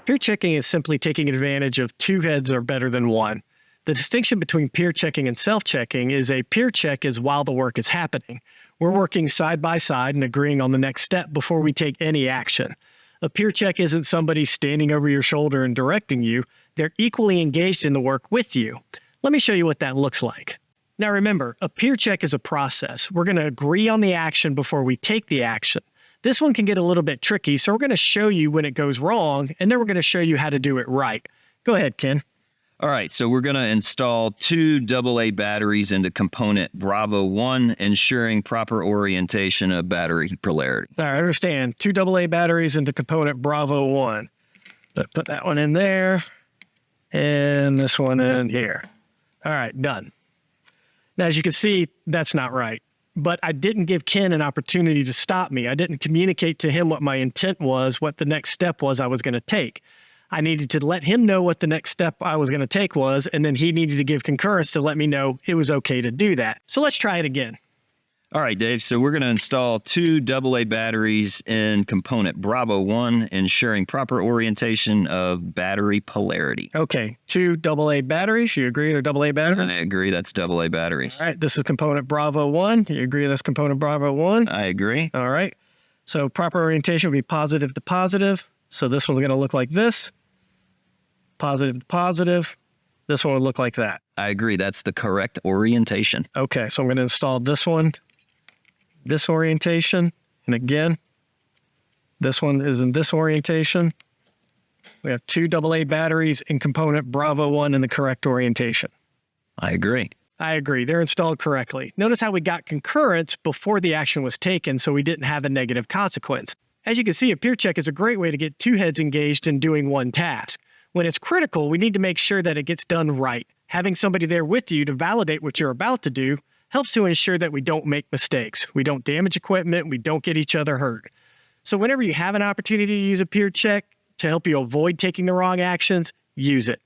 Peer checking is simply taking advantage of two heads are better than one. The distinction between peer checking and self-checking is a peer check is while the work is happening. We're working side by side and agreeing on the next step before we take any action. A peer check isn't somebody standing over your shoulder and directing you. They're equally engaged in the work with you. Let me show you what that looks like. Now remember, a peer check is a process. We're going to agree on the action before we take the action. This one can get a little bit tricky, so we're going to show you when it goes wrong, and then we're going to show you how to do it right. Go ahead, Ken. All right, so we're going to install two AA batteries into component Bravo 1, ensuring proper orientation of battery polarity. All right, I understand. Two AA batteries into component Bravo 1. Put that one in there, and this one in here. All right, done. Now, as you can see, that's not right. But I didn't give Ken an opportunity to stop me. I didn't communicate to him what my intent was, what the next step was I was going to take. I needed to let him know what the next step I was going to take was, and then he needed to give concurrence to let me know it was okay to do that. So let's try it again. All right, Dave, so we're going to install two AA batteries in component Bravo 1, ensuring proper orientation of battery polarity. Okay, two AA batteries. You agree they're AA batteries? I agree, that's AA batteries. All right, this is component Bravo 1. You agree that's component Bravo 1? I agree. All right, so proper orientation would be positive to positive. So this one's going to look like this. Positive to positive. This one would look like that. I agree, that's the correct orientation. Okay, so I'm going to install this one. This orientation, and again, this one is in this orientation. We have two AA batteries in component Bravo 1 in the correct orientation. I agree. I agree. They're installed correctly. Notice how we got concurrence before the action was taken, so we didn't have a negative consequence. As you can see, a peer check is a great way to get two heads engaged in doing one task. When it's critical, we need to make sure that it gets done right. Having somebody there with you to validate what you're about to do helps to ensure that we don't make mistakes. We don't damage equipment. We don't get each other hurt. So whenever you have an opportunity to use a peer check to help you avoid taking the wrong actions, use it.